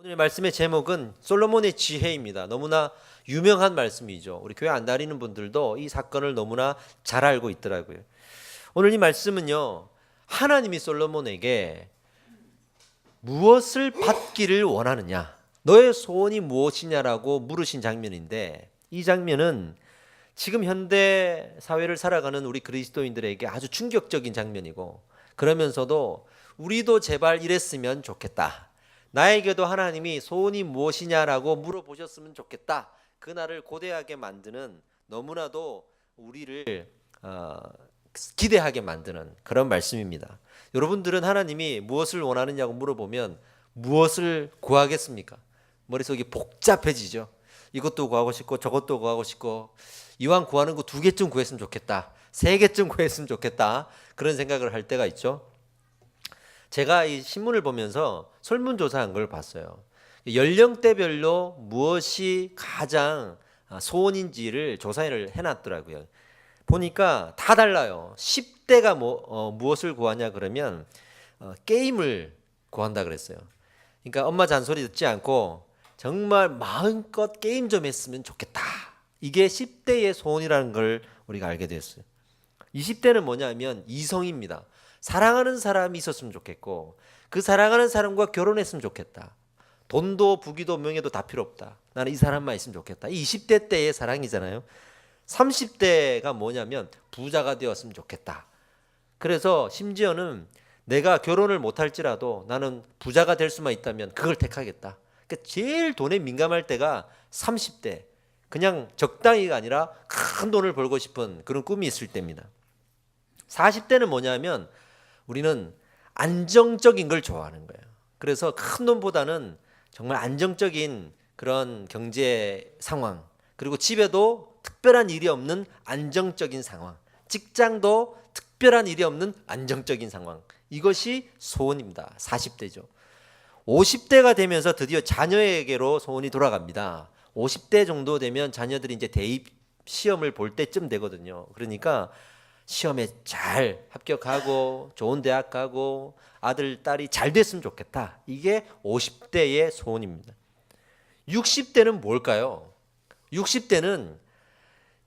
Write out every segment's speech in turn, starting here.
오늘 말씀의 제목은 솔로몬의 지혜입니다. 너무나 유명한 말씀이죠. 우리 교회 안 다니는 분들도 이 사건을 너무나 잘 알고 있더라고요. 오늘 이 말씀은요, 하나님이 솔로몬에게 무엇을 받기를 원하느냐, 너의 소원이 무엇이냐라고 물으신 장면인데, 이 장면은 지금 현대 사회를 살아가는 우리 그리스도인들에게 아주 충격적인 장면이고, 그러면서도 우리도 제발 이랬으면 좋겠다, 나에게도 하나님이 소원이 무엇이냐라고 물어보셨으면 좋겠다, 그날을 고대하게 만드는, 너무나도 우리를 기대하게 만드는 그런 말씀입니다. 여러분들은 하나님이 무엇을 원하느냐고 물어보면 무엇을 구하겠습니까? 머릿속이 복잡해지죠. 이것도 구하고 싶고 저것도 구하고 싶고, 이왕 구하는 거 2개쯤 구했으면 좋겠다, 3개쯤 구했으면 좋겠다, 그런 생각을 할 때가 있죠. 제가 이 신문을 보면서 설문조사한 걸 봤어요. 연령대별로 무엇이 가장 소원인지를 조사를 해놨더라고요. 보니까 다 달라요. 10대가 무엇을 구하냐 그러면 게임을 구한다 그랬어요. 그러니까 엄마 잔소리 듣지 않고 정말 마음껏 게임 좀 했으면 좋겠다, 이게 10대의 소원이라는 걸 우리가 알게 됐어요. 20대는 뭐냐면 이성입니다. 사랑하는 사람이 있었으면 좋겠고, 그 사랑하는 사람과 결혼했으면 좋겠다. 돈도 부귀도 명예도 다 필요 없다, 나는 이 사람만 있으면 좋겠다. 이 20대 때의 사랑이잖아요. 30대가 뭐냐면 부자가 되었으면 좋겠다. 그래서 심지어는 내가 결혼을 못할지라도 나는 부자가 될 수만 있다면 그걸 택하겠다. 그러니까 제일 돈에 민감할 때가 30대. 그냥 적당히가 아니라 큰 돈을 벌고 싶은 그런 꿈이 있을 때입니다. 40대는 뭐냐면 우리는 안정적인 걸 좋아하는 거예요. 그래서 큰 돈보다는 정말 안정적인 그런 경제 상황, 그리고 집에도 특별한 일이 없는 안정적인 상황, 직장도 특별한 일이 없는 안정적인 상황, 이것이 소원입니다. 40대죠. 50대가 되면서 드디어 자녀에게로 소원이 돌아갑니다. 50대 정도 되면 자녀들이 이제 대입 시험을 볼 때쯤 되거든요. 그러니까 시험에 잘 합격하고 좋은 대학 가고 아들, 딸이 잘 됐으면 좋겠다, 이게 50대의 소원입니다. 60대는 뭘까요? 60대는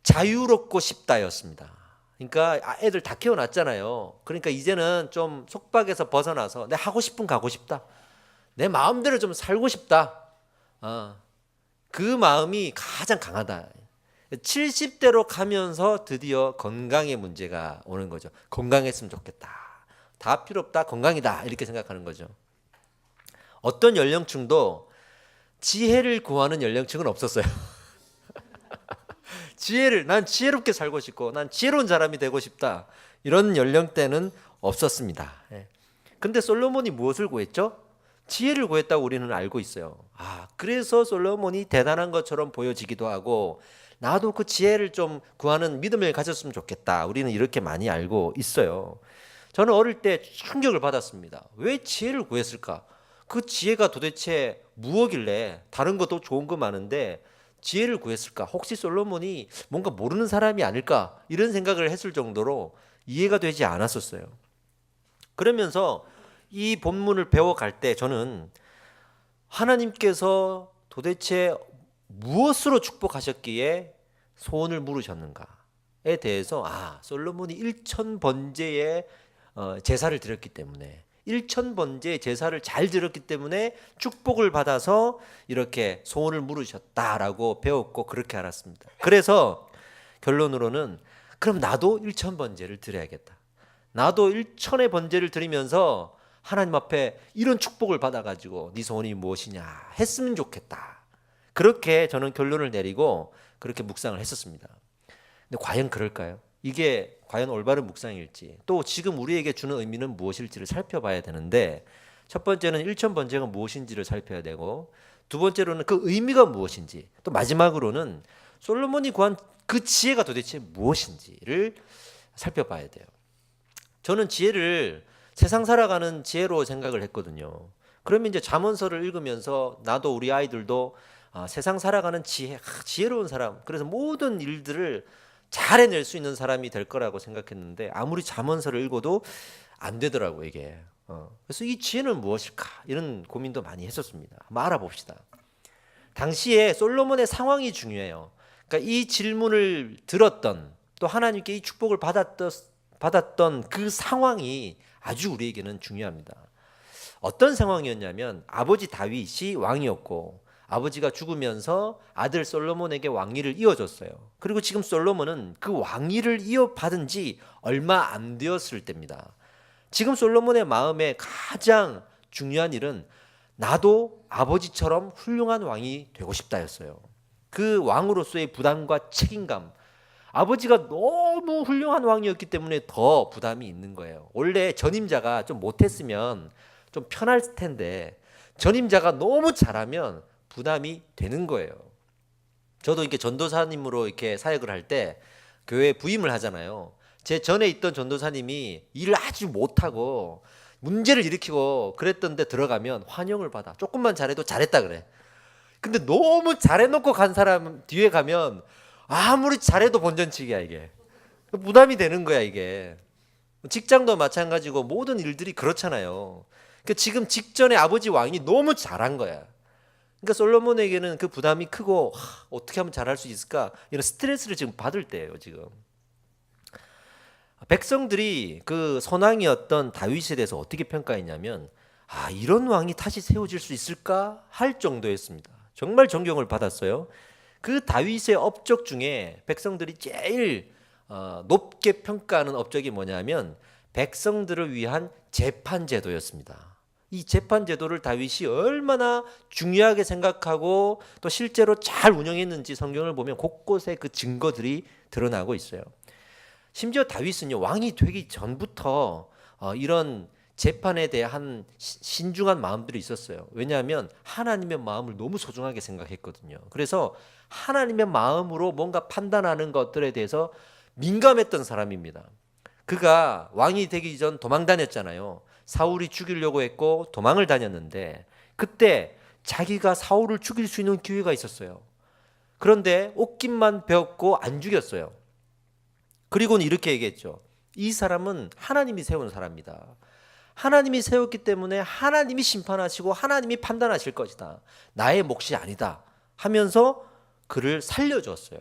자유롭고 싶다였습니다. 그러니까 애들 다 키워놨잖아요. 그러니까 이제는 좀 속박에서 벗어나서 내 하고 싶은 가고 싶다, 내 마음대로 좀 살고 싶다, 그 마음이 가장 강하다. 70대로 가면서 드디어 건강의 문제가 오는 거죠. 건강했으면 좋겠다, 다 필요 없다, 건강이다, 이렇게 생각하는 거죠. 어떤 연령층도 지혜를 구하는 연령층은 없었어요. 난 지혜롭게 살고 싶고 난 지혜로운 사람이 되고 싶다, 이런 연령대는 없었습니다. 근데 솔로몬이 무엇을 구했죠? 지혜를 구했다고 우리는 알고 있어요. 그래서 솔로몬이 대단한 것처럼 보여지기도 하고, 나도 그 지혜를 좀 구하는 믿음을 가졌으면 좋겠다, 우리는 이렇게 많이 알고 있어요. 저는 어릴 때 충격을 받았습니다. 왜 지혜를 구했을까? 그 지혜가 도대체 무엇길래, 다른 것도 좋은 거 많은데 지혜를 구했을까? 혹시 솔로몬이 뭔가 모르는 사람이 아닐까? 이런 생각을 했을 정도로 이해가 되지 않았었어요. 그러면서 이 본문을 배워갈 때 저는 하나님께서 도대체 무엇으로 축복하셨기에 소원을 물으셨는가에 대해서, 솔로몬이 1000번제의 제사를 드렸기 때문에, 1000번제의 제사를 잘 드렸기 때문에 축복을 받아서 이렇게 소원을 물으셨다라고 배웠고, 그렇게 알았습니다. 그래서 결론으로는 그럼 나도 1000번제를 드려야겠다, 나도 1000의 번제를 드리면서 하나님 앞에 이런 축복을 받아가지고 네 소원이 무엇이냐 했으면 좋겠다, 그렇게 저는 결론을 내리고 그렇게 묵상을 했었습니다. 근데 과연 그럴까요? 이게 과연 올바른 묵상일지, 또 지금 우리에게 주는 의미는 무엇일지를 살펴봐야 되는데, 첫 번째는 1000번제가 무엇인지를 살펴야 되고, 두 번째로는 그 의미가 무엇인지, 또 마지막으로는 솔로몬이 구한 그 지혜가 도대체 무엇인지를 살펴봐야 돼요. 저는 지혜를 세상 살아가는 지혜로 생각을 했거든요. 그러면 이제 잠언서를 읽으면서 나도 우리 아이들도 세상 살아가는 지혜로운 사람, 그래서 모든 일들을 잘 해낼 수 있는 사람이 될 거라고 생각했는데, 아무리 잠언서를 읽어도 안 되더라고요, 이게. 그래서 이 지혜는 무엇일까? 이런 고민도 많이 했었습니다. 한번 알아봅시다. 당시에 솔로몬의 상황이 중요해요. 그러니까 이 질문을 들었던 또 하나님께 이 축복을 받았던 그 상황이 아주 우리에게는 중요합니다. 어떤 상황이었냐면 아버지 다윗이 왕이었고 아버지가 죽으면서 아들 솔로몬에게 왕위를 이어줬어요. 그리고 지금 솔로몬은 그 왕위를 이어받은 지 얼마 안 되었을 때입니다. 지금 솔로몬의 마음에 가장 중요한 일은 나도 아버지처럼 훌륭한 왕이 되고 싶다였어요. 그 왕으로서의 부담과 책임감, 아버지가 너무 훌륭한 왕이었기 때문에 더 부담이 있는 거예요. 원래 전임자가 좀 못했으면 좀 편할 텐데 전임자가 너무 잘하면 부담이 되는 거예요. 저도 이렇게 전도사님으로 이렇게 사역을 할 때 교회에 부임을 하잖아요. 제 전에 있던 전도사님이 일을 아주 못하고 문제를 일으키고 그랬던데 들어가면 환영을 받아. 조금만 잘해도 잘했다 그래. 근데 너무 잘해놓고 간 사람 뒤에 가면 아무리 잘해도 본전치기야 이게. 부담이 되는 거야 이게. 직장도 마찬가지고 모든 일들이 그렇잖아요. 그러니까 지금 직전에 아버지 왕이 너무 잘한 거야. 그러니까 솔로몬에게는 그 부담이 크고 어떻게 하면 잘할 수 있을까 이런 스트레스를 지금 받을 때예요 지금. 백성들이 그 선왕이었던 다윗에 대해서 어떻게 평가했냐면 이런 왕이 다시 세워질 수 있을까 할 정도였습니다. 정말 존경을 받았어요. 그 다윗의 업적 중에 백성들이 제일 높게 평가하는 업적이 뭐냐면 백성들을 위한 재판제도였습니다. 이 재판제도를 다윗이 얼마나 중요하게 생각하고 또 실제로 잘 운영했는지 성경을 보면 곳곳에 그 증거들이 드러나고 있어요. 심지어 다윗은요 왕이 되기 전부터 이런 재판에 대한 신중한 마음들이 있었어요. 왜냐하면 하나님의 마음을 너무 소중하게 생각했거든요. 그래서 하나님의 마음으로 뭔가 판단하는 것들에 대해서 민감했던 사람입니다. 그가 왕이 되기 전 도망 다녔잖아요. 사울이 죽이려고 했고 도망을 다녔는데 그때 자기가 사울을 죽일 수 있는 기회가 있었어요. 그런데 옷깃만 베었고 안 죽였어요. 그리고는 이렇게 얘기했죠. 이 사람은 하나님이 세운 사람이다. 하나님이 세웠기 때문에 하나님이 심판하시고 하나님이 판단하실 것이다. 나의 몫이 아니다 하면서 그를 살려줬어요.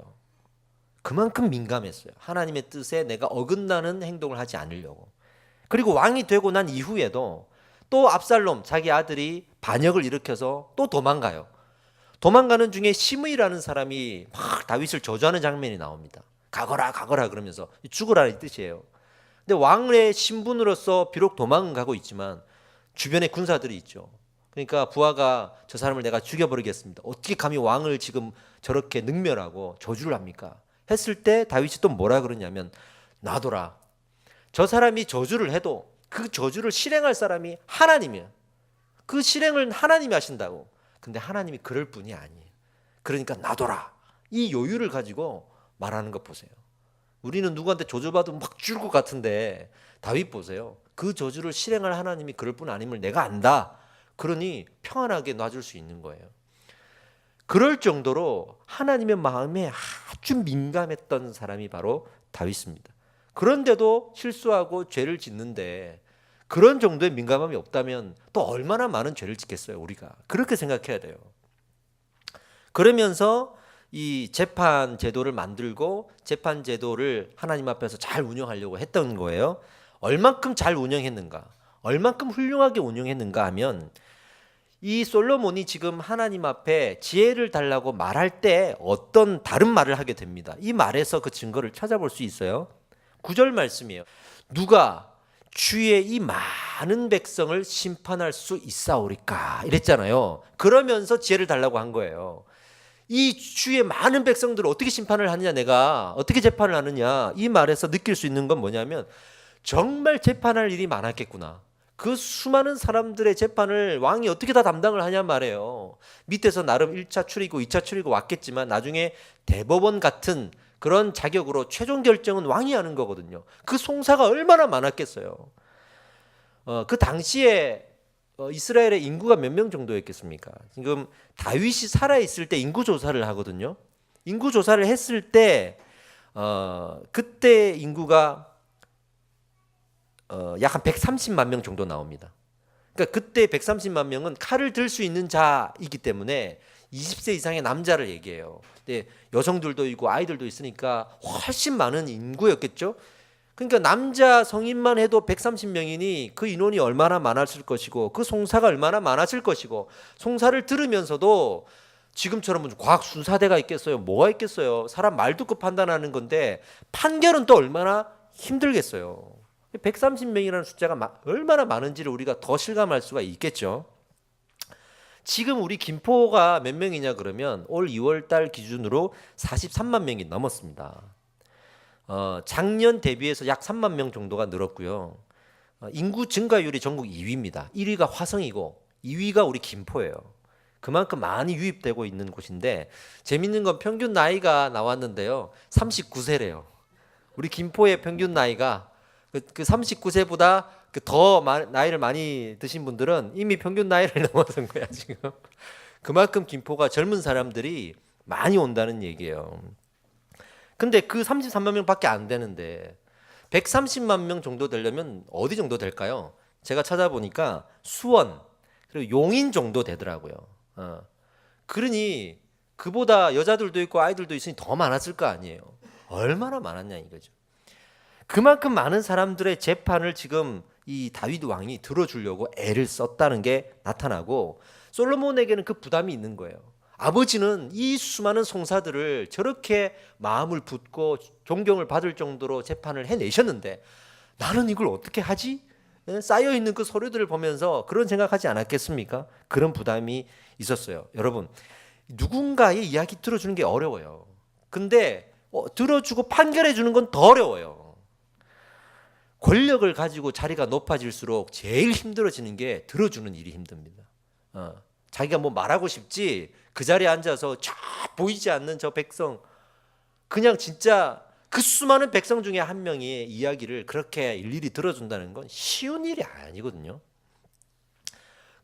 그만큼 민감했어요. 하나님의 뜻에 내가 어긋나는 행동을 하지 않으려고. 그리고 왕이 되고 난 이후에도 또 압살롬 자기 아들이 반역을 일으켜서 또 도망가요. 도망가는 중에 시므이라는 사람이 막 다윗을 저주하는 장면이 나옵니다. 가거라 가거라 그러면서 죽으라는 뜻이에요. 근데 왕의 신분으로서 비록 도망은 가고 있지만 주변에 군사들이 있죠. 그러니까 부하가 저 사람을 내가 죽여버리겠습니다. 어떻게 감히 왕을 지금 저렇게 능멸하고 저주를 합니까? 했을 때 다윗이 또 뭐라 그러냐면 놔둬라. 저 사람이 저주를 해도 그 저주를 실행할 사람이 하나님이에요. 그 실행을 하나님이 하신다고. 근데 하나님이 그럴 뿐이 아니에요. 그러니까 놔둬라. 이 여유를 가지고 말하는 것 보세요. 우리는 누구한테 저주받으면 막 죽을 것 같은데 다윗 보세요. 그 저주를 실행할 하나님이 그럴 뿐 아님을 내가 안다. 그러니 평안하게 놔줄 수 있는 거예요. 그럴 정도로 하나님의 마음에 아주 민감했던 사람이 바로 다윗입니다. 그런데도 실수하고 죄를 짓는데 그런 정도의 민감함이 없다면 또 얼마나 많은 죄를 짓겠어요 우리가. 그렇게 생각해야 돼요. 그러면서 이 재판 제도를 만들고 재판 제도를 하나님 앞에서 잘 운영하려고 했던 거예요. 얼만큼 잘 운영했는가, 얼만큼 훌륭하게 운영했는가 하면 이 솔로몬이 지금 하나님 앞에 지혜를 달라고 말할 때 어떤 다른 말을 하게 됩니다. 이 말에서 그 증거를 찾아볼 수 있어요. 9절 말씀이에요. 누가 주의 이 많은 백성을 심판할 수 있사오리까 이랬잖아요. 그러면서 지혜를 달라고 한 거예요. 이 주의 많은 백성들을 어떻게 심판을 하느냐, 내가 어떻게 재판을 하느냐, 이 말에서 느낄 수 있는 건 뭐냐면 정말 재판할 일이 많았겠구나. 그 수많은 사람들의 재판을 왕이 어떻게 다 담당을 하냐 말이에요. 밑에서 나름 1차 추리고 2차 추리고 왔겠지만 나중에 대법원 같은 그런 자격으로 최종 결정은 왕이 하는 거거든요. 그 송사가 얼마나 많았겠어요. 그 당시에 이스라엘의 인구가 몇 명 정도였겠습니까? 지금 다윗이 살아있을 때 인구 조사를 하거든요. 인구 조사를 했을 때 그때 인구가 약 한 130만 명 정도 나옵니다. 그러니까 그때 130만 명은 칼을 들 수 있는 자이기 때문에 20세 이상의 남자를 얘기해요. 근데 여성들도 있고 아이들도 있으니까 훨씬 많은 인구였겠죠. 그러니까 남자 성인만 해도 130명이니 그 인원이 얼마나 많았을 것이고 그 송사가 얼마나 많았을 것이고 송사를 들으면서도 지금처럼 무슨 과학 순사대가 있겠어요? 뭐가 있겠어요? 사람 말 듣고 판단하는 건데 판결은 또 얼마나 힘들겠어요. 130명이라는 숫자가 얼마나 많은지를 우리가 더 실감할 수가 있겠죠. 지금 우리 김포가 몇 명이냐 그러면 올 2월 달 기준으로 43만 명이 넘었습니다. 작년 대비해서 약 3만 명 정도가 늘었고요. 인구 증가율이 전국 2위입니다. 1위가 화성이고 2위가 우리 김포예요. 그만큼 많이 유입되고 있는 곳인데 재밌는 건 평균 나이가 나왔는데요. 39세래요. 우리 김포의 평균 나이가 그 39세보다 더 나이를 많이 드신 분들은 이미 평균 나이를 넘어선 거야 지금. 그만큼 김포가 젊은 사람들이 많이 온다는 얘기예요. 근데 그 33만 명밖에 안 되는데 130만 명 정도 되려면 어디 정도 될까요? 제가 찾아보니까 수원 그리고 용인 정도 되더라고요. 그러니 그보다 여자들도 있고 아이들도 있으니 더 많았을 거 아니에요. 얼마나 많았냐 이거죠. 그만큼 많은 사람들의 재판을 지금 이 다윗 왕이 들어주려고 애를 썼다는 게 나타나고 솔로몬에게는 그 부담이 있는 거예요. 아버지는 이 수많은 송사들을 저렇게 마음을 붓고 존경을 받을 정도로 재판을 해내셨는데 나는 이걸 어떻게 하지? 쌓여있는 그 서류들을 보면서 그런 생각하지 않았겠습니까? 그런 부담이 있었어요. 여러분, 누군가의 이야기 들어주는 게 어려워요. 근데 들어주고 판결해 주는 건 더 어려워요. 권력을 가지고 자리가 높아질수록 제일 힘들어지는 게 들어주는 일이 힘듭니다. 자기가 뭐 말하고 싶지 그 자리에 앉아서 쫙 보이지 않는 저 백성 그냥 진짜 그 수많은 백성 중에 한 명의 이야기를 그렇게 일일이 들어준다는 건 쉬운 일이 아니거든요.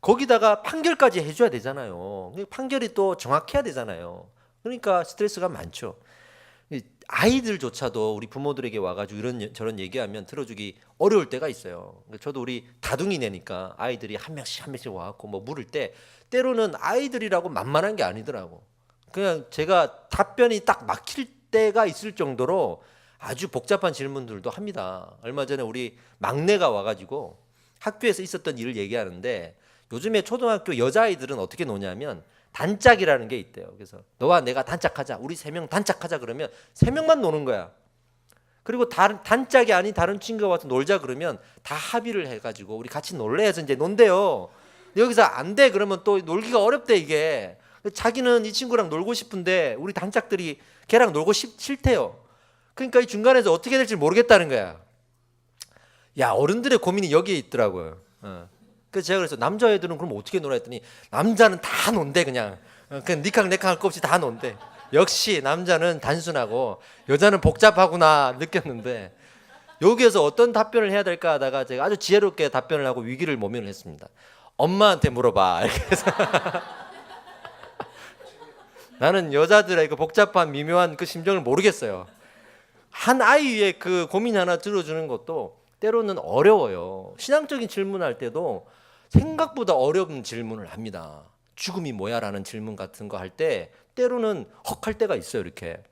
거기다가 판결까지 해줘야 되잖아요. 판결이 또 정확해야 되잖아요. 그러니까 스트레스가 많죠. 아이들조차도 우리 부모들에게 와가지고 이런 저런 얘기하면 들어주기 어려울 때가 있어요. 저도 우리 다둥이네니까 아이들이 한 명씩 와갖고 뭐 물을 때 때로는 아이들이라고 만만한 게 아니더라고. 그냥 제가 답변이 딱 막힐 때가 있을 정도로 아주 복잡한 질문들도 합니다. 얼마 전에 우리 막내가 와가지고 학교에서 있었던 일을 얘기하는데 요즘에 초등학교 여자아이들은 어떻게 노냐면 단짝이라는 게 있대요. 그래서 너와 내가 단짝하자. 우리 3명 단짝하자 그러면 3명만 노는 거야. 그리고 다른 단짝이 아닌 다른 친구가 와서 놀자 그러면 다 합의를 해가지고 우리 같이 놀래 해서 이제 논대요. 여기서 안 돼 그러면 또 놀기가 어렵대 이게. 자기는 이 친구랑 놀고 싶은데 우리 단짝들이 걔랑 놀고 싫대요. 그러니까 이 중간에서 어떻게 될지 모르겠다는 거야. 야 어른들의 고민이 여기에 있더라고요. 그래서 제가 그래서 남자애들은 그럼 어떻게 놀아 했더니 남자는 다 논대 그냥 니캉 내캉 할 거 없이 다 논대. 역시 남자는 단순하고 여자는 복잡하구나 느꼈는데 여기에서 어떤 답변을 해야 될까 하다가 제가 아주 지혜롭게 답변을 하고 위기를 모면을 했습니다. 엄마한테 물어봐 이렇게 해서 나는 여자들의 그 복잡한 미묘한 그 심정을 모르겠어요. 한 아이의 그 고민 하나 들어주는 것도 때로는 어려워요. 신앙적인 질문할 때도 생각보다 어려운 질문을 합니다. 죽음이 뭐야라는 질문 같은 거 할 때 때로는 헉할 때가 있어요. 이렇게.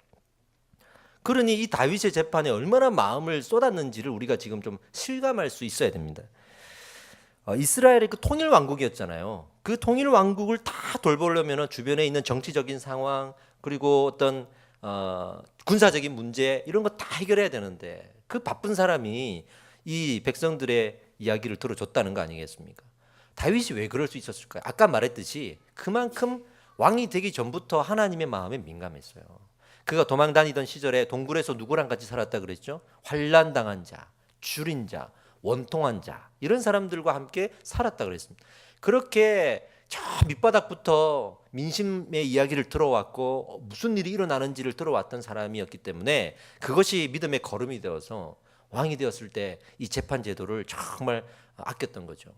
그러니 이 다윗의 재판에 얼마나 마음을 쏟았는지를 우리가 지금 좀 실감할 수 있어야 됩니다. 이스라엘의 그 통일 왕국이었잖아요. 그 통일 왕국을 다 돌보려면 주변에 있는 정치적인 상황 그리고 어떤 군사적인 문제 이런 거 다 해결해야 되는데 그 바쁜 사람이 이 백성들의 이야기를 들어줬다는 거 아니겠습니까? 다윗이 왜 그럴 수 있었을까요? 아까 말했듯이 그만큼 왕이 되기 전부터 하나님의 마음에 민감했어요. 그가 도망 다니던 시절에 동굴에서 누구랑 같이 살았다 그랬죠? 환난 당한 자, 줄인 자, 원통한 자 이런 사람들과 함께 살았다 그랬습니다. 그렇게 저 밑바닥부터 민심의 이야기를 들어왔고 무슨 일이 일어나는지를 들어왔던 사람이었기 때문에 그것이 믿음의 걸음이 되어서 왕이 되었을 때 이 재판 제도를 정말 아꼈던 거죠.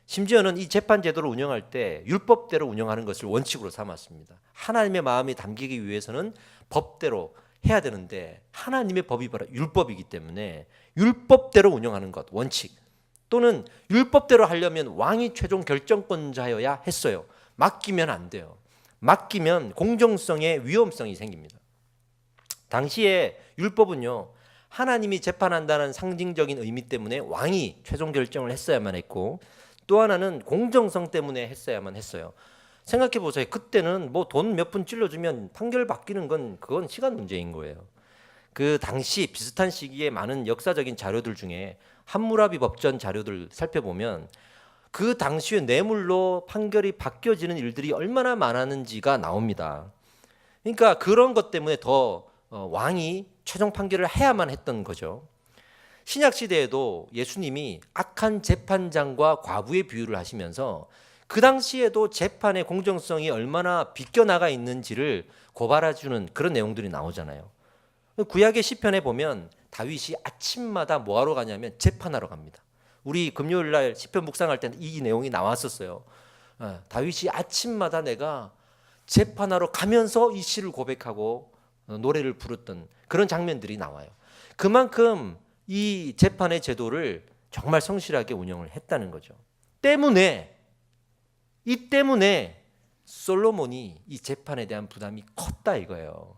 심지어는 이 재판 제도를 운영할 때 율법대로 운영하는 것을 원칙으로 삼았습니다. 하나님의 마음이 담기기 위해서는 법대로 해야 되는데 하나님의 법이 바로 율법이기 때문에 율법대로 운영하는 것, 원칙 또는 율법대로 하려면 왕이 최종 결정권자여야 했어요. 맡기면 안 돼요. 맡기면 공정성에 위험성이 생깁니다. 당시에 율법은요, 하나님이 재판한다는 상징적인 의미 때문에 왕이 최종 결정을 했어야만 했고, 또 하나는 공정성 때문에 했어야만 했어요. 생각해 보세요. 그때는 뭐 돈 몇 푼 찔러주면 판결 바뀌는 건 그건 시간 문제인 거예요. 그 당시 비슷한 시기에 많은 역사적인 자료들 중에 함무라비 법전 자료들 살펴보면 그 당시의 뇌물로 판결이 바뀌어지는 일들이 얼마나 많았는지가 나옵니다. 그러니까 그런 것 때문에 더 왕이 최종 판결을 해야만 했던 거죠. 신약 시대에도 예수님이 악한 재판장과 과부의 비유를 하시면서 그 당시에도 재판의 공정성이 얼마나 비껴나가 있는지를 고발해주는 그런 내용들이 나오잖아요. 구약의 시편에 보면 다윗이 아침마다 뭐하러 가냐면 재판하러 갑니다. 우리 금요일 날 시편 묵상할 때는 이 내용이 나왔었어요. 다윗이 아침마다 내가 재판하러 가면서 이 시를 고백하고 노래를 부르던 그런 장면들이 나와요. 그만큼 이 재판의 제도를 정말 성실하게 운영을 했다는 거죠. 이 때문에 솔로몬이 이 재판에 대한 부담이 컸다 이거예요.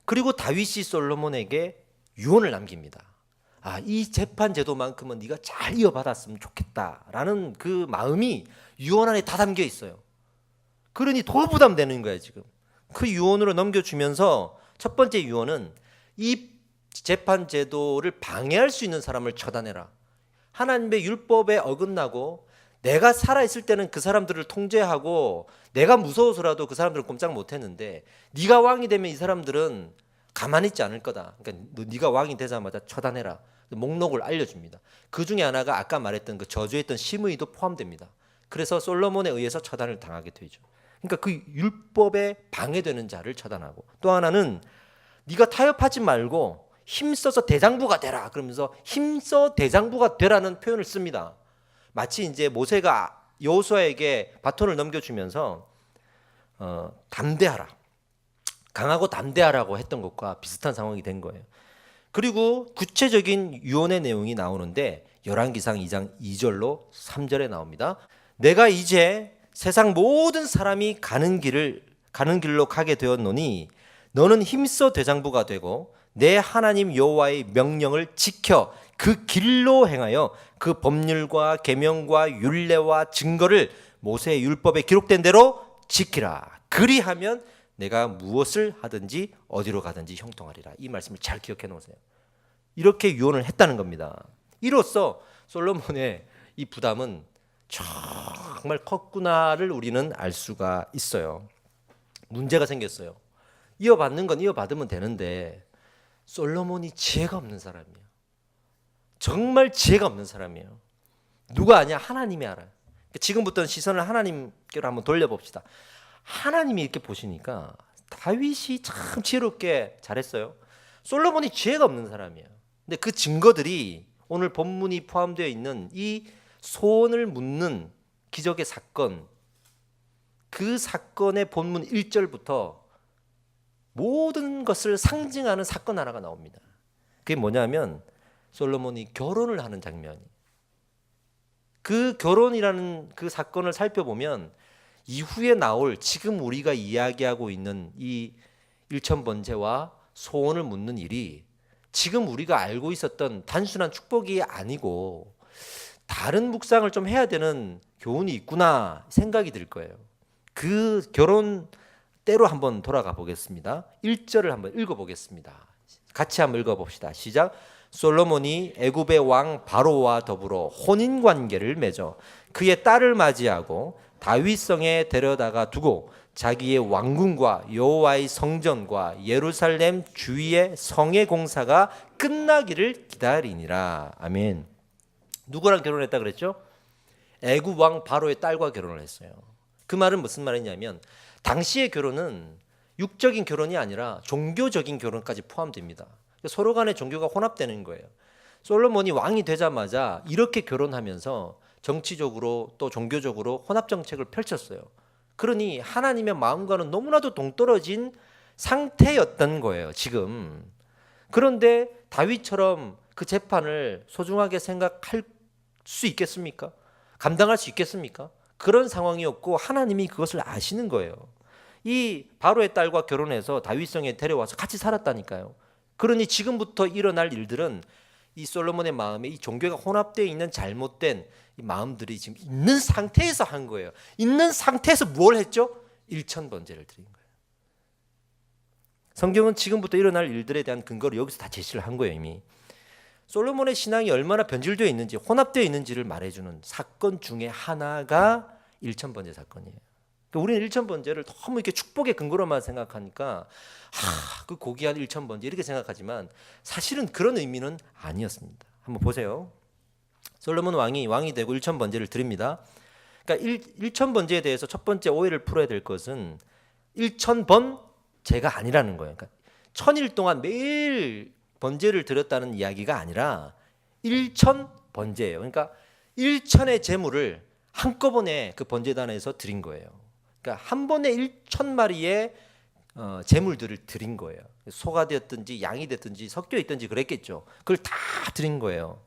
그리고 다윗이 솔로몬에게 유언을 남깁니다. 이 재판 제도만큼은 네가 잘 이어받았으면 좋겠다라는 그 마음이 유언 안에 다 담겨 있어요. 그러니 더 부담되는 거예요 지금. 그 유언으로 넘겨주면서 첫 번째 유언은 이 재판 제도를 방해할 수 있는 사람을 처단해라. 하나님의 율법에 어긋나고 내가 살아있을 때는 그 사람들을 통제하고 내가 무서워서라도 그 사람들을 꼼짝 못했는데 네가 왕이 되면 이 사람들은 가만히 있지 않을 거다. 그러니까 네가 왕이 되자마자 처단해라. 목록을 알려줍니다. 그 중에 하나가 아까 말했던 그 저주했던 심의도 포함됩니다. 그래서 솔로몬에 의해서 처단을 당하게 되죠. 그러니까 그 율법에 방해되는 자를 처단하고, 또 하나는 네가 타협하지 말고 힘써서 대장부가 되라. 그러면서 힘써 대장부가 되라는 표현을 씁니다. 마치 이제 모세가 여호수아에게 바톤을 넘겨주면서 담대하라, 강하고 담대하라고 했던 것과 비슷한 상황이 된 거예요. 그리고 구체적인 유언의 내용이 나오는데 열왕기상 2장 2절로 3절에 나옵니다. 내가 이제 세상 모든 사람이 가는 길로 가게 되었노니 너는 힘써 대장부가 되고 내 하나님 여호와의 명령을 지켜 그 길로 행하여 그 법률과 계명과 율례와 증거를 모세의 율법에 기록된 대로 지키라. 그리하면 내가 무엇을 하든지 어디로 가든지 형통하리라. 이 말씀을 잘 기억해 놓으세요. 이렇게 유언을 했다는 겁니다. 이로써 솔로몬의 이 부담은 정말 컸구나를 우리는 알 수가 있어요. 문제가 생겼어요. 이어받는 건 이어받으면 되는데 솔로몬이 지혜가 없는 사람이에요. 정말 지혜가 없는 사람이에요. 누가 아냐? 하나님이 알아요. 지금부터는 시선을 하나님께로 한번 돌려봅시다. 하나님이 이렇게 보시니까 다윗이 참 지혜롭게 잘했어요. 솔로몬이 지혜가 없는 사람이에요. 근데 그 증거들이 오늘 본문이 포함되어 있는 이 소원을 묻는 기적의 사건, 그 사건의 본문 1절부터 모든 것을 상징하는 사건 하나가 나옵니다. 그게 뭐냐면 솔로몬이 결혼을 하는 장면이. 그 결혼이라는 그 사건을 살펴보면 이후에 나올 지금 우리가 이야기하고 있는 이 일천번제와 소원을 묻는 일이 지금 우리가 알고 있었던 단순한 축복이 아니고 다른 묵상을 좀 해야 되는 교훈이 있구나 생각이 들 거예요. 그 결혼 때로 한번 돌아가 보겠습니다. 1절을 한번 읽어보겠습니다. 같이 한번 읽어봅시다. 시작. 솔로몬이 애굽의 왕 바로와 더불어 혼인 관계를 맺어 그의 딸을 맞이하고 다윗성에 데려다가 두고 자기의 왕궁과 여호와의 성전과 예루살렘 주위의 성의 공사가 끝나기를 기다리니라. 아멘. 누구랑 결혼했다 그랬죠? 애굽 왕 바로의 딸과 결혼을 했어요. 그 말은 무슨 말이냐면 당시의 결혼은 육적인 결혼이 아니라 종교적인 결혼까지 포함됩니다. 서로 간의 종교가 혼합되는 거예요. 솔로몬이 왕이 되자마자 이렇게 결혼하면서 정치적으로 또 종교적으로 혼합 정책을 펼쳤어요. 그러니 하나님의 마음과는 너무나도 동떨어진 상태였던 거예요, 지금. 그런데 다윗처럼 그 재판을 소중하게 생각할 수 있겠습니까? 감당할 수 있겠습니까? 그런 상황이었고 하나님이 그것을 아시는 거예요. 이 바로의 딸과 결혼해서 다윗성에 데려와서 같이 살았다니까요. 그러니 지금부터 일어날 일들은 이 솔로몬의 마음에 이 종교가 혼합되어 있는 잘못된 이 마음들이 지금 있는 상태에서 한 거예요. 있는 상태에서 뭘 했죠? 일천번제를 드린 거예요. 성경은 지금부터 일어날 일들에 대한 근거를 여기서 다 제시를 한 거예요, 이미. 솔로몬의 신앙이 얼마나 변질되어 있는지, 혼합되어 있는지를 말해주는 사건 중에 하나가 일천번제 사건이에요. 그러니까 우리는 일천번제를 너무 이렇게 축복의 근거로만 생각하니까 그 고귀한 일천번제 이렇게 생각하지만 사실은 그런 의미는 아니었습니다. 한번 보세요. 솔로몬 왕이 되고 일천번제를 드립니다. 그러니까 일천번제에 대해서 첫 번째 오해를 풀어야 될 것은 일천번제가 아니라는 거예요. 그러니까 천일 동안 매일 번제를 드렸다는 이야기가 아니라 일천번제예요. 그러니까 일천의 제물을 한꺼번에 그 번제단에서 드린 거예요. 그러니까 한 번에 1,000마리의 제물들을 드린 거예요. 소가 되었든지 양이 됐든지 섞여 있든지 그랬겠죠. 그걸 다 드린 거예요.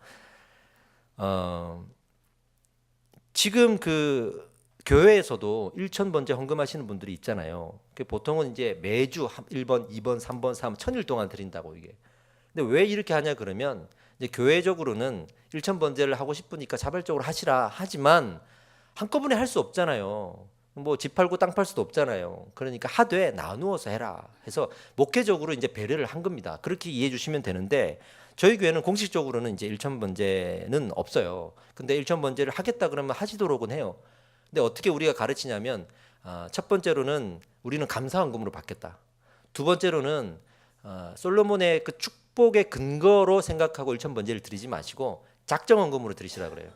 지금 그 교회에서도 1,000번째 헌금하시는 분들이 있잖아요. 보통은 이제 매주 1번, 2번, 3번, 3번, 1,000일 동안 드린다고 이게. 근데 왜 이렇게 하냐 그러면 이제 교회적으로는 1,000번째를 하고 싶으니까 자발적으로 하시라 하지만 한꺼번에 할 수 없잖아요. 뭐 집 팔고 땅 팔 수도 없잖아요. 그러니까 하되 나누어서 해라 해서 목회적으로 이제 배려를 한 겁니다. 그렇게 이해해 주시면 되는데 저희 교회는 공식적으로는 이제 1,000번제는 없어요. 근데 1,000번제를 하겠다 그러면 하시도록은 해요. 근데 어떻게 우리가 가르치냐면 첫 번째로는 우리는 감사헌금으로 받겠다. 두 번째로는 솔로몬의 그 축복의 근거로 생각하고 1,000번제를 드리지 마시고 작정헌금으로 드리시라 그래요.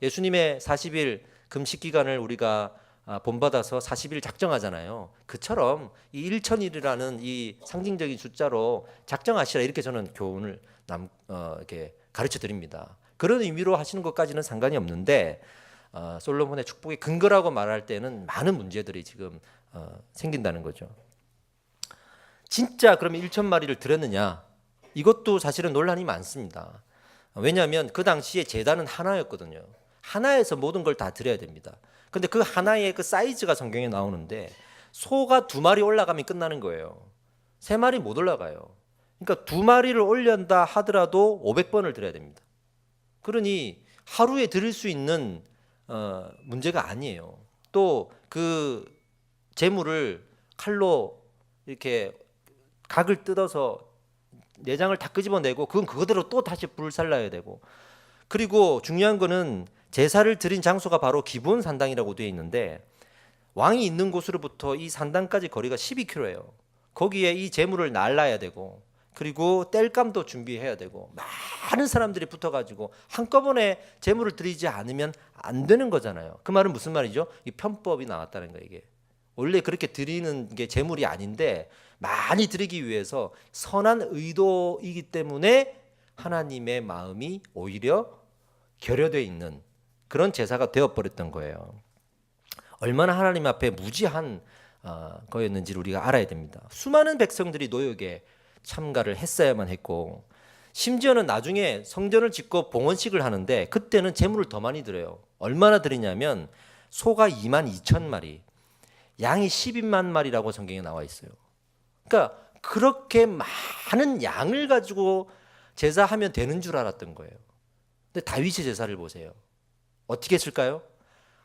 예수님의 40일 금식 기간을 우리가 본받아서 40일 작정하잖아요. 그처럼 이 1,000일이라는 이 상징적인 숫자로 작정하시라 이렇게 저는 교훈을 이렇게 가르쳐 드립니다. 그런 의미로 하시는 것까지는 상관이 없는데 솔로몬의 축복의 근거라고 말할 때는 많은 문제들이 지금 생긴다는 거죠. 진짜 그러면 1,000마리를 드렸느냐? 이것도 사실은 논란이 많습니다. 왜냐하면 그 당시에 제단은 하나였거든요. 하나에서 모든 걸 다 드려야 됩니다. 근데 그 하나의 그 사이즈가 성경에 나오는데 소가 2마리 올라가면 끝나는 거예요. 3마리 못 올라가요. 그러니까 2마리를 올린다 하더라도 500번을 드려야 됩니다. 그러니 하루에 드릴 수 있는 문제가 아니에요. 또 그 재물을 칼로 이렇게 각을 뜯어서 내장을 다 끄집어내고 그건 그거대로 또 다시 불을 살라야 되고 그리고 중요한 거는 제사를 드린 장소가 바로 기브온 산당이라고 되어 있는데 왕이 있는 곳으로부터 이 산당까지 거리가 12km예요. 거기에 이 제물을 날라야 되고 그리고 땔감도 준비해야 되고 많은 사람들이 붙어가지고 한꺼번에 제물을 드리지 않으면 안 되는 거잖아요. 그 말은 무슨 말이죠? 이 편법이 나왔다는 거예요. 이게 원래 그렇게 드리는 게 제물이 아닌데 많이 드리기 위해서 선한 의도이기 때문에 하나님의 마음이 오히려 결여되어 있는 그런 제사가 되어버렸던 거예요. 얼마나 하나님 앞에 무지한 거였는지를 우리가 알아야 됩니다. 수많은 백성들이 노역에 참가를 했어야만 했고 심지어는 나중에 성전을 짓고 봉헌식을 하는데 그때는 제물을 더 많이 드려요. 얼마나 드리냐면 소가 22,000마리, 양이 12만 마리라고 성경에 나와 있어요. 그러니까 그렇게 많은 양을 가지고 제사하면 되는 줄 알았던 거예요. 근데 다윗의 제사를 보세요. 어떻게 했을까요?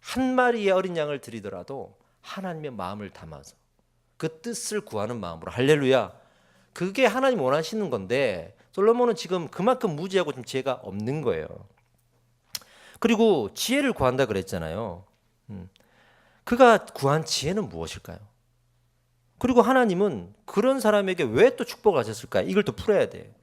한 마리의 어린 양을 드리더라도 하나님의 마음을 담아서 그 뜻을 구하는 마음으로 할렐루야. 그게 하나님 원하시는 건데 솔로몬은 지금 그만큼 무지하고 좀 지혜가 없는 거예요. 그리고 지혜를 구한다 그랬잖아요. 그가 구한 지혜는 무엇일까요? 그리고 하나님은 그런 사람에게 왜 또 축복을 하셨을까요? 이걸 또 풀어야 돼.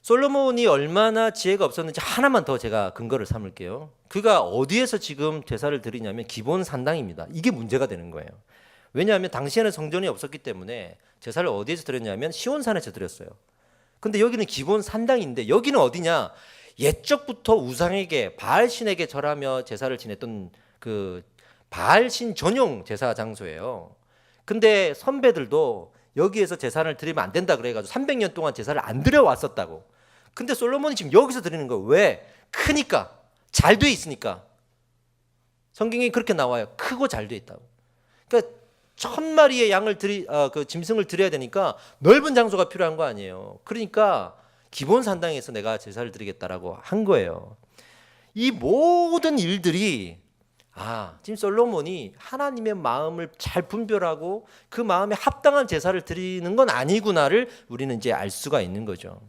솔로몬이 얼마나 지혜가 없었는지 하나만 더 제가 근거를 삼을게요. 그가 어디에서 지금 제사를 드리냐면 기브온 산당입니다. 이게 문제가 되는 거예요. 왜냐하면 당시에는 성전이 없었기 때문에 제사를 어디에서 드렸냐면 시온산에서 드렸어요. 근데 여기는 기브온 산당인데 여기는 어디냐? 옛적부터 우상에게 바알신에게 절하며 제사를 지냈던 그 바알신 전용 제사 장소예요. 근데 선배들도 여기에서 제사를 드리면 안 된다 그래가지고 300년 동안 제사를 안 드려왔었다고. 근데 솔로몬이 지금 여기서 드리는 거예요. 왜? 크니까, 잘 돼 있으니까. 성경에 그렇게 나와요. 크고 잘 돼 있다고. 그러니까 1000마리의 양을 그 짐승을 드려야 되니까 넓은 장소가 필요한 거 아니에요. 그러니까 기본 산당에서 내가 제사를 드리겠다라고 한 거예요. 이 모든 일들이 지금 솔로몬이 하나님의 마음을 잘 분별하고 그 마음에 합당한 제사를 드리는 건 아니구나를 우리는 이제 알 수가 있는 거죠.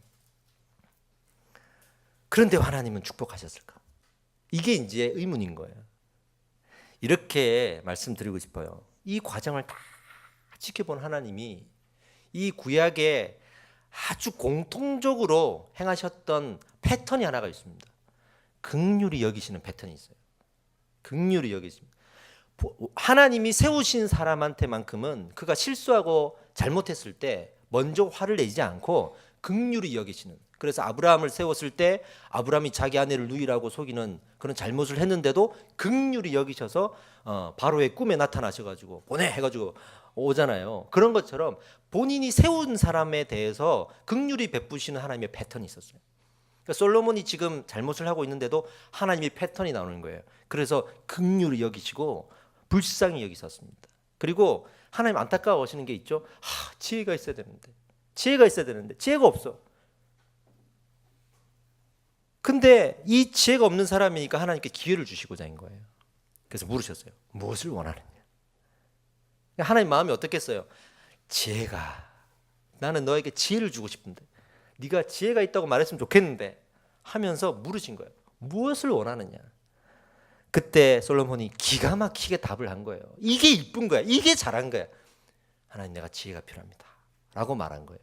그런데 하나님은 축복하셨을까? 이게 이제 의문인 거예요. 이렇게 말씀드리고 싶어요. 이 과정을 다 지켜본 하나님이 이 구약에 아주 공통적으로 행하셨던 패턴이 하나가 있습니다. 긍휼히 여기시는 패턴이 있어요. 긍휼히 여기십니다. 하나님이 세우신 사람한테만큼은 그가 실수하고 잘못했을 때 먼저 화를 내지 않고 긍휼히 여기시는. 그래서 아브라함을 세웠을 때 아브라함이 자기 아내를 누이라고 속이는 그런 잘못을 했는데도 긍휼히 여기셔서 바로의 꿈에 나타나셔가지고 보내 해가지고 오잖아요. 그런 것처럼 본인이 세운 사람에 대해서 긍휼히 베푸시는 하나님의 패턴이 있었어요. 그러니까 솔로몬이 지금 잘못을 하고 있는데도 하나님의 패턴이 나오는 거예요. 그래서 긍휼히 여기시고 불쌍히 여기셨습니다. 그리고 하나님 안타까워하시는 게 있죠. 지혜가 있어야 되는데, 지혜가 있어야 되는데 지혜가 없어. 근데 이 지혜가 없는 사람이니까 하나님께 기회를 주시고자 한 거예요. 그래서 물으셨어요. 무엇을 원하느냐? 하나님 마음이 어떻겠어요? 나는 너에게 지혜를 주고 싶은데 네가 지혜가 있다고 말했으면 좋겠는데 하면서 물으신 거예요. 무엇을 원하느냐? 그때 솔로몬이 기가 막히게 답을 한 거예요. 이게 이쁜 거야. 이게 잘한 거야. 하나님, 내가 지혜가 필요합니다 라고 말한 거예요.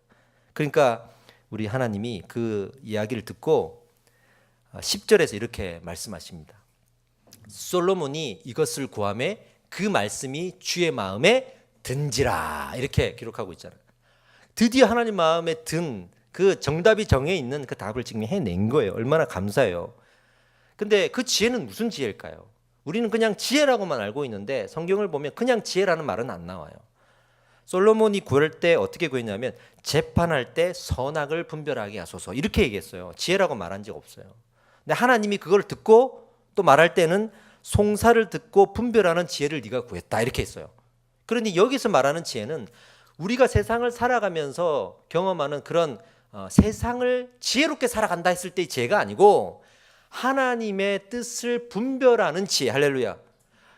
그러니까 우리 하나님이 그 이야기를 듣고 10절에서 이렇게 말씀하십니다. 솔로몬이 이것을 구하매 그 말씀이 주의 마음에 든지라, 이렇게 기록하고 있잖아요. 드디어 하나님 마음에 든 그 정답이 정해 있는 그 답을 지금 해낸 거예요. 얼마나 감사해요. 근데 그 지혜는 무슨 지혜일까요? 우리는 그냥 지혜라고만 알고 있는데 성경을 보면 그냥 지혜라는 말은 안 나와요. 솔로몬이 구할 때 어떻게 구했냐면 재판할 때 선악을 분별하게 하소서, 이렇게 얘기했어요. 지혜라고 말한 적 없어요. 근데 하나님이 그걸 듣고 또 말할 때는 송사를 듣고 분별하는 지혜를 네가 구했다, 이렇게 했어요. 그러니 여기서 말하는 지혜는 우리가 세상을 살아가면서 경험하는 그런 세상을 지혜롭게 살아간다 했을 때의 지혜가 아니고 하나님의 뜻을 분별하는 지혜, 할렐루야.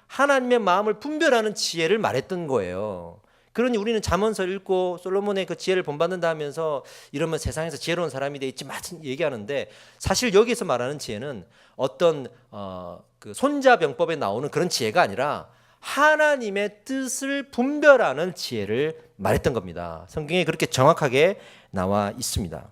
하나님의 마음을 분별하는 지혜를 말했던 거예요. 그러니 우리는 잠언서 읽고 솔로몬의 그 지혜를 본받는다 하면서 이러면 세상에서 지혜로운 사람이 돼 있지 마치 얘기하는데, 사실 여기서 말하는 지혜는 어떤 그 손자병법에 나오는 그런 지혜가 아니라 하나님의 뜻을 분별하는 지혜를 말했던 겁니다. 성경에 그렇게 정확하게 나와 있습니다.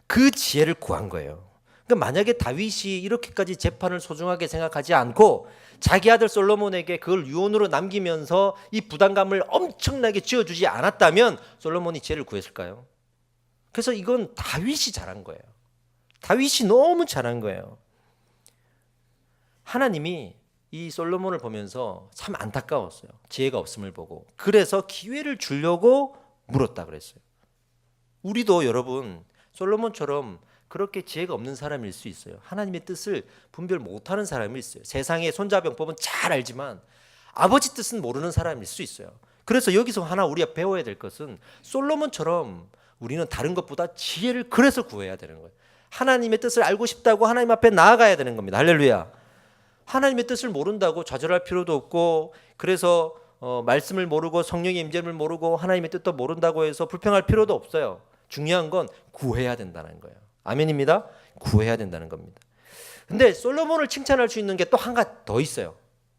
그 지혜를 구한 거예요. 그러니까 만약에 다윗이 이렇게까지 재판을 소중하게 생각하지 않고 자기 아들 솔로몬에게 그걸 유언으로 남기면서 이 부담감을 엄청나게 지어주지 않았다면 솔로몬이 지혜를 구했을까요? 그래서 이건 다윗이 잘한 거예요. 다윗이 너무 잘한 거예요. 하나님이 이 솔로몬을 보면서 참 안타까웠어요. 지혜가 없음을 보고. 그래서 기회를 주려고 물었다 그랬어요. 우리도 여러분 솔로몬처럼 그렇게 지혜가 없는 사람일 수 있어요. 하나님의 뜻을 분별 못하는 사람일 수 있어요. 세상의 손자병법은 잘 알지만 아버지 뜻은 모르는 사람일 수 있어요. 그래서 여기서 하나 우리가 배워야 될 것은 솔로몬처럼 우리는 다른 것보다 지혜를 그래서 구해야 되는 거예요. 하나님의 뜻을 알고 싶다고 하나님 앞에 나아가야 되는 겁니다. 할렐루야. 하나님의 뜻을 모른다고 좌절할 필요도 없고, 그래서 말씀을 모르고 성령의 임재를 모르고 하나님의 뜻도 모른다고 해서 불평할 필요도 없어요. 중요한 건 구해야 된다는 거예요. 아멘입니다. 구해야 된다는 겁니다. 근데 솔로몬을 칭찬할 수 있는 게 또 하나 더 있어요.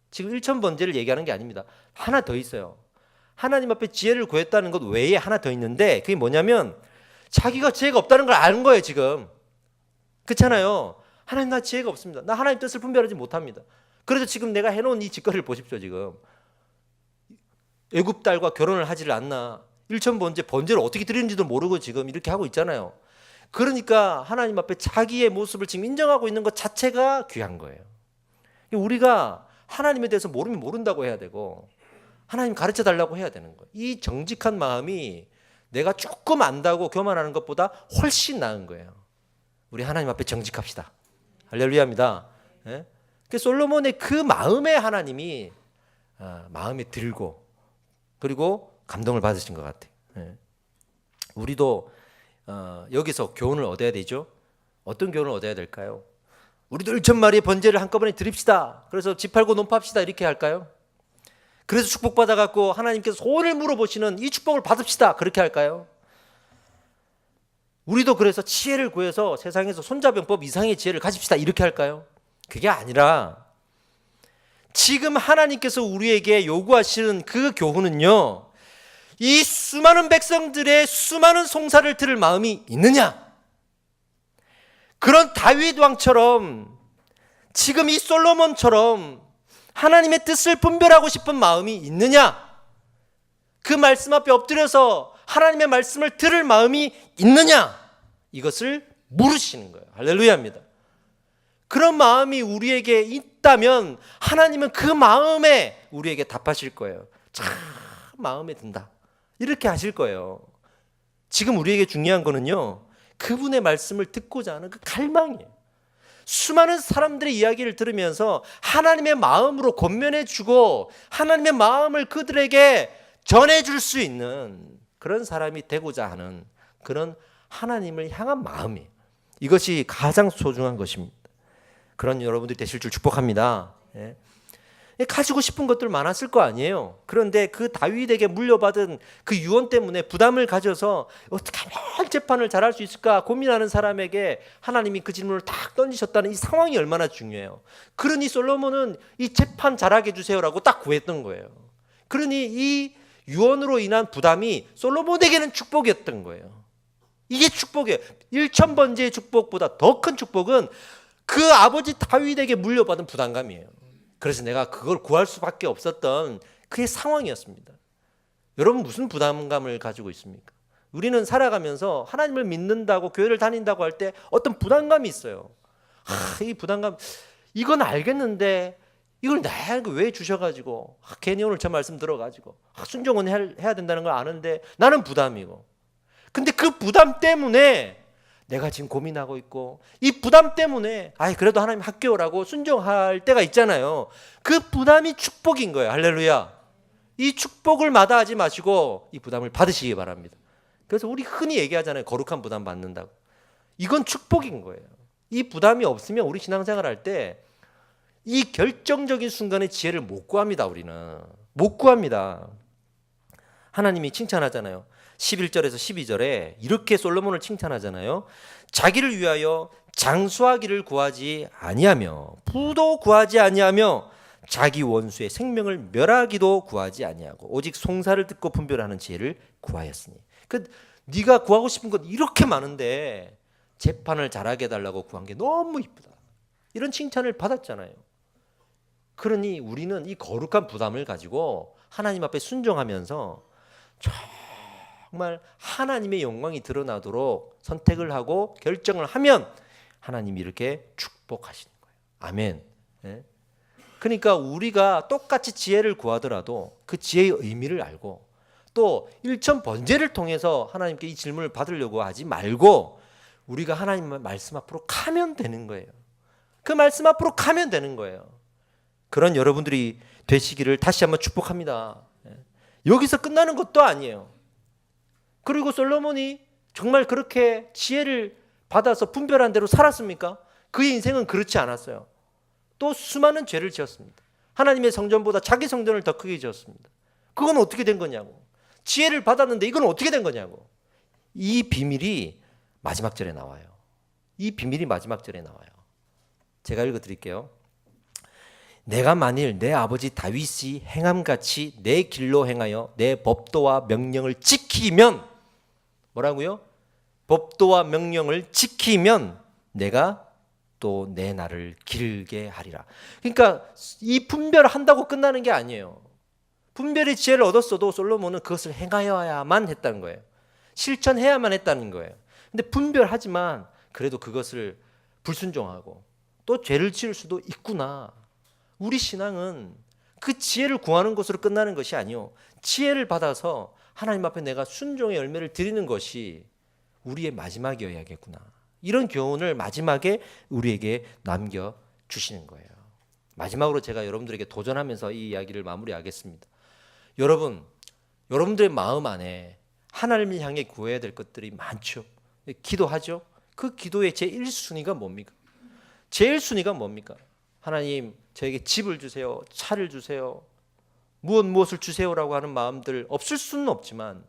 지금 1000번제를 얘기하는 게 아닙니다. 하나 더 있어요. 하나님 앞에 지혜를 구했다는 것 외에 하나 더 있는데, 그게 뭐냐면 자기가 지혜가 없다는 걸 아는 거예요. 지금 그렇잖아요. 하나님, 나 지혜가 없습니다. 나 하나님 뜻을 분별하지 못합니다. 그래서 지금 내가 해놓은 이 짓거리를 보십시오. 지금 애굽 딸과 결혼을 하지를 않나, 1000번제 번제를 어떻게 드리는지도 모르고 지금 이렇게 하고 있잖아요. 그러니까 하나님 앞에 자기의 모습을 지금 인정하고 있는 것 자체가 귀한 거예요. 우리가 하나님에 대해서 모르면 모른다고 해야 되고, 하나님 가르쳐 달라고 해야 되는 거예요. 이 정직한 마음이 내가 조금 안다고 교만하는 것보다 훨씬 나은 거예요. 우리 하나님 앞에 정직합시다. 할렐루야입니다. 예? 솔로몬의 그 마음에 하나님이 마음에 들고 그리고 감동을 받으신 것 같아요. 예. 우리도 여기서 교훈을 얻어야 되죠. 어떤 교훈을 얻어야 될까요? 우리도 1,000마리의 번제를 한꺼번에 드립시다. 그래서 집 팔고 논 팝시다. 이렇게 할까요? 그래서 축복받아갖고 하나님께서 소원을 물어보시는 이 축복을 받읍시다. 그렇게 할까요? 우리도 그래서 지혜를 구해서 세상에서 손자병법 이상의 지혜를 가집시다. 이렇게 할까요? 그게 아니라 지금 하나님께서 우리에게 요구하시는 그 교훈은요, 이 수많은 백성들의 수많은 송사를 들을 마음이 있느냐? 그런 다윗 왕처럼 지금 이 솔로몬처럼 하나님의 뜻을 분별하고 싶은 마음이 있느냐? 그 말씀 앞에 엎드려서 하나님의 말씀을 들을 마음이 있느냐? 이것을 물으시는 거예요. 할렐루야입니다. 그런 마음이 우리에게 있다면 하나님은 그 마음에 우리에게 답하실 거예요. 참 마음에 든다. 이렇게 하실 거예요. 지금 우리에게 중요한 거는요, 그분의 말씀을 듣고자 하는 그 갈망이에요. 수많은 사람들의 이야기를 들으면서 하나님의 마음으로 권면해주고 하나님의 마음을 그들에게 전해줄 수 있는 그런 사람이 되고자 하는 그런 하나님을 향한 마음이에요. 이것이 가장 소중한 것입니다. 그런 여러분들이 되실 줄 축복합니다. 예. 가지고 싶은 것들 많았을 거 아니에요. 그런데 그 다윗에게 물려받은 그 유언 때문에 부담을 가져서 어떻게 하면 재판을 잘할 수 있을까 고민하는 사람에게 하나님이 그 질문을 딱 던지셨다는 이 상황이 얼마나 중요해요. 그러니 솔로몬은 이 재판 잘하게 해주세요라고 딱 구했던 거예요. 그러니 이 유언으로 인한 부담이 솔로몬에게는 축복이었던 거예요. 이게 축복이에요. 1,000번째의 축복보다 더 큰 축복은 그 아버지 다윗에게 물려받은 부담감이에요. 그래서 내가 그걸 구할 수밖에 없었던 그의 상황이었습니다. 여러분 무슨 부담감을 가지고 있습니까? 우리는 살아가면서 하나님을 믿는다고 교회를 다닌다고 할 때 어떤 부담감이 있어요. 이 부담감, 이건 알겠는데 이걸 나에게 왜 주셔가지고 괜히 오늘 저 말씀 들어가지고 순종은 해야 된다는 걸 아는데 나는 부담이고, 근데 그 부담 때문에 내가 지금 고민하고 있고 이 부담 때문에 그래도 하나님 학교라고 순종할 때가 있잖아요. 그 부담이 축복인 거예요. 할렐루야. 이 축복을 마다하지 마시고 이 부담을 받으시기 바랍니다. 그래서 우리 흔히 얘기하잖아요. 거룩한 부담 받는다고. 이건 축복인 거예요. 이 부담이 없으면 우리 신앙생활 할 때 이 결정적인 순간에 지혜를 못 구합니다. 우리는 못 구합니다. 하나님이 칭찬하잖아요. 11절에서 12절에 이렇게 솔로몬을 칭찬하잖아요. 자기를 위하여 장수하기를 구하지 아니하며 부도 구하지 아니하며 자기 원수의 생명을 멸하기도 구하지 아니하고 오직 송사를 듣고 분별하는 지혜를 구하였으니. 네가 구하고 싶은 것 이렇게 많은데 재판을 잘하게 해달라고 구한 게 너무 이쁘다. 이런 칭찬을 받았잖아요. 그러니 우리는 이 거룩한 부담을 가지고 하나님 앞에 순종하면서 정말 하나님의 영광이 드러나도록 선택을 하고 결정을 하면 하나님이 이렇게 축복하시는 거예요. 아멘. 예? 그러니까 우리가 똑같이 지혜를 구하더라도 그 지혜의 의미를 알고 또 1,000번제를 통해서 하나님께 이 질문을 받으려고 하지 말고 우리가 하나님의 말씀 앞으로 가면 되는 거예요. 그 말씀 앞으로 가면 되는 거예요. 그런 여러분들이 되시기를 다시 한번 축복합니다. 예? 여기서 끝나는 것도 아니에요. 그리고 솔로몬이 정말 그렇게 지혜를 받아서 분별한 대로 살았습니까? 그의 인생은 그렇지 않았어요. 또 수많은 죄를 지었습니다. 하나님의 성전보다 자기 성전을 더 크게 지었습니다. 그건 어떻게 된 거냐고. 지혜를 받았는데 이건 어떻게 된 거냐고. 이 비밀이 마지막 절에 나와요. 이 비밀이 마지막 절에 나와요. 제가 읽어드릴게요. 내가 만일 내 아버지 다윗이 행함같이 내 길로 행하여 내 법도와 명령을 지키면, 뭐라고요? 법도와 명령을 지키면 내가 또 내 날을 길게 하리라. 그러니까 이 분별한다고 끝나는 게 아니에요. 분별의 지혜를 얻었어도 솔로몬은 그것을 행하여야만 했다는 거예요. 실천해야만 했다는 거예요. 근데 분별하지만 그래도 그것을 불순종하고 또 죄를 지을 수도 있구나. 우리 신앙은 그 지혜를 구하는 것으로 끝나는 것이 아니요, 지혜를 받아서 하나님 앞에 내가 순종의 열매를 드리는 것이 우리의 마지막이어야겠구나. 이런 교훈을 마지막에 우리에게 남겨주시는 거예요. 마지막으로 제가 여러분들에게 도전하면서 이 이야기를 마무리하겠습니다. 여러분들의 마음 안에 하나님을 향해 구해야 될 것들이 많죠. 기도하죠. 그 기도의 제1순위가 뭡니까? 제1순위가 뭡니까? 하나님, 저에게 집을 주세요, 차를 주세요, 무엇을 주세요라고 하는 마음들 없을 수는 없지만,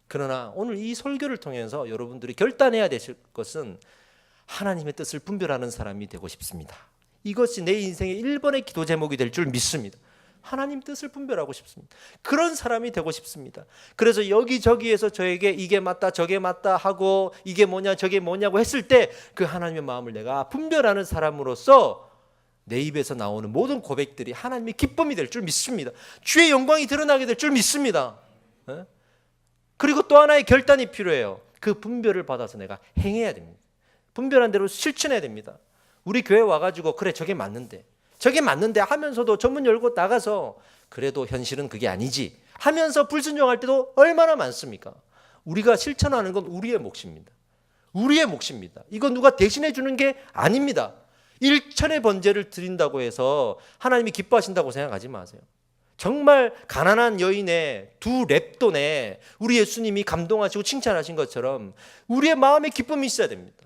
그러나 오늘 이 설교를 통해서 여러분들이 결단해야 되실 것은 하나님의 뜻을 분별하는 사람이 되고 싶습니다. 이것이 내 인생의 1번의 기도 제목이 될 줄 믿습니다. 하나님 뜻을 분별하고 싶습니다. 그런 사람이 되고 싶습니다. 그래서 여기저기에서 저에게 이게 맞다 저게 맞다 하고 이게 뭐냐 저게 뭐냐고 했을 때 그 하나님의 마음을 내가 분별하는 사람으로서 내 입에서 나오는 모든 고백들이 하나님의 기쁨이 될 줄 믿습니다. 주의 영광이 드러나게 될 줄 믿습니다. 그리고 또 하나의 결단이 필요해요. 그 분별을 받아서 내가 행해야 됩니다. 분별한 대로 실천해야 됩니다. 우리 교회 와가지고 그래 저게 맞는데 하면서도 전문 열고 나가서 그래도 현실은 그게 아니지 하면서 불순종할 때도 얼마나 많습니까? 우리가 실천하는 건 우리의 몫입니다. 우리의 몫입니다. 이건 누가 대신해 주는 게 아닙니다. 일천의 번제를 드린다고 해서 하나님이 기뻐하신다고 생각하지 마세요. 정말 가난한 여인의 두 렙돈에 우리 예수님이 감동하시고 칭찬하신 것처럼 우리의 마음에 기쁨이 있어야 됩니다.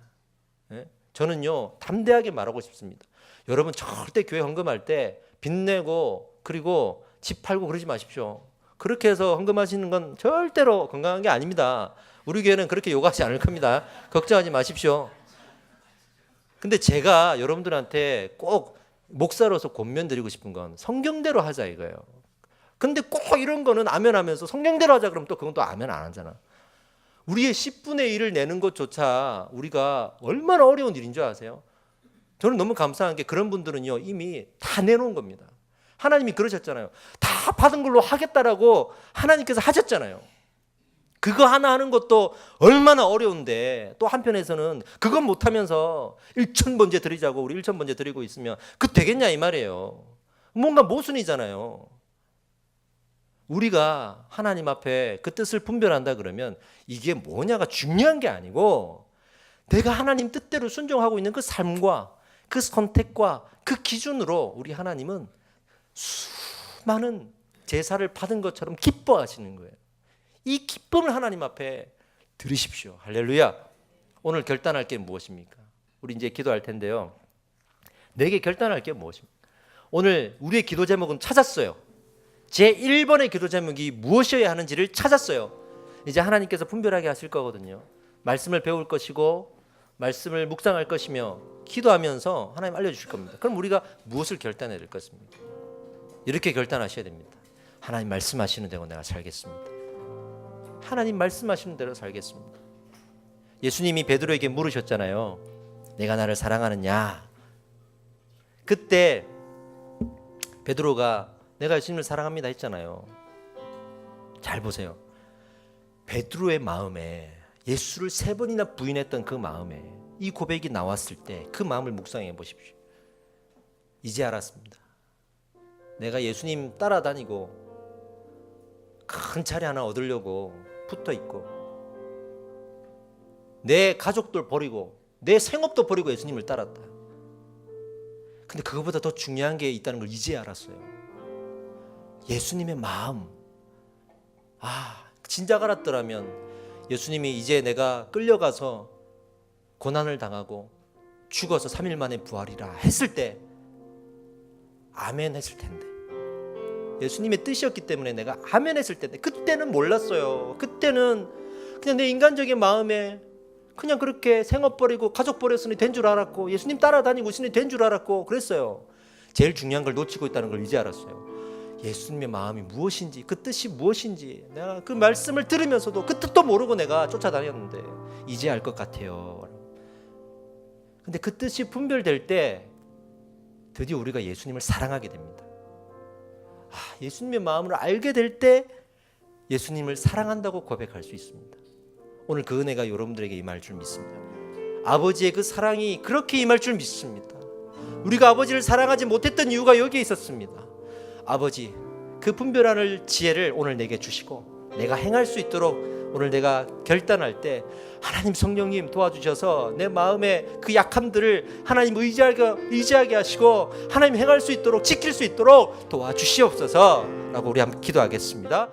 저는요, 담대하게 말하고 싶습니다. 여러분 절대 교회 헌금할 때 빚내고 그리고 집 팔고 그러지 마십시오. 그렇게 해서 헌금하시는 건 절대로 건강한 게 아닙니다. 우리 교회는 그렇게 요구하지 않을 겁니다. 걱정하지 마십시오. 근데 제가 여러분들한테 꼭 목사로서 권면드리고 싶은 건 성경대로 하자 이거예요. 근데 꼭 이런 거는 아멘 하면서 성경대로 하자 그러면 또 그건 또 아멘 안 하잖아. 우리의 10분의 1을 내는 것조차 우리가 얼마나 어려운 일인 줄 아세요? 저는 너무 감사한 게 그런 분들은요 이미 다 내놓은 겁니다. 하나님이 그러셨잖아요. 다 받은 걸로 하겠다라고 하나님께서 하셨잖아요. 그거 하나 하는 것도 얼마나 어려운데 또 한편에서는 그건 못하면서 1,000번째 드리자고 우리 1,000번째 드리고 있으면 그 되겠냐 이 말이에요. 뭔가 모순이잖아요. 우리가 하나님 앞에 그 뜻을 분별한다 그러면 이게 뭐냐가 중요한 게 아니고 내가 하나님 뜻대로 순종하고 있는 그 삶과 그 선택과 그 기준으로 우리 하나님은 수많은 제사를 받은 것처럼 기뻐하시는 거예요. 이 기쁨을 하나님 앞에 드리십시오. 할렐루야. 오늘 결단할 게 무엇입니까? 우리 이제 기도할 텐데요. 내게 결단할 게 무엇입니까? 오늘 우리의 기도 제목은 찾았어요. 제 1번의 기도 제목이 무엇이어야 하는지를 찾았어요. 이제 하나님께서 분별하게 하실 거거든요. 말씀을 배울 것이고 말씀을 묵상할 것이며 기도하면서 하나님 알려주실 겁니다. 그럼 우리가 무엇을 결단해야 될 것입니까? 이렇게 결단하셔야 됩니다. 하나님 말씀하시는 대로 내가 살겠습니다. 하나님 말씀하시는 대로 살겠습니다. 예수님이 베드로에게 물으셨잖아요. 내가 나를 사랑하느냐? 그때 베드로가 내가 예수님을 사랑합니다 했잖아요. 잘 보세요. 베드로의 마음에 예수를 3번이나 부인했던 그 마음에 이 고백이 나왔을 때 그 마음을 묵상해 보십시오. 이제 알았습니다. 내가 예수님 따라다니고 큰 차례 하나 얻으려고 붙어 있고 내 가족들 버리고 내 생업도 버리고 예수님을 따랐다. 근데 그거보다 더 중요한 게 있다는 걸 이제 알았어요. 예수님의 마음. 진작 알았더라면 예수님이 이제 내가 끌려가서 고난을 당하고 죽어서 3일 만에 부활이라 했을 때 아멘 했을 텐데, 예수님의 뜻이었기 때문에 내가 아멘 했을 텐데 그때는 몰랐어요. 그때는 그냥 내 인간적인 마음에 그냥 그렇게 생업 버리고 가족 버렸으니 된 줄 알았고 예수님 따라다니고 있으니 된 줄 알았고 그랬어요. 제일 중요한 걸 놓치고 있다는 걸 이제 알았어요. 예수님의 마음이 무엇인지 그 뜻이 무엇인지 내가 그 말씀을 들으면서도 그 뜻도 모르고 내가 쫓아다녔는데 이제 알 것 같아요. 근데 그 뜻이 분별될 때 드디어 우리가 예수님을 사랑하게 됩니다. 예수님의 마음을 알게 될 때 예수님을 사랑한다고 고백할 수 있습니다. 오늘 그 은혜가 여러분들에게 임할 줄 믿습니다. 아버지의 그 사랑이 그렇게 임할 줄 믿습니다. 우리가 아버지를 사랑하지 못했던 이유가 여기에 있었습니다. 아버지, 그 분별하는 지혜를 오늘 내게 주시고 내가 행할 수 있도록 오늘 내가 결단할 때 하나님 성령님 도와주셔서 내 마음의 그 약함들을 하나님 의지하게 하시고 하나님 행할 수 있도록 지킬 수 있도록 도와주시옵소서 라고 우리 한번 기도하겠습니다.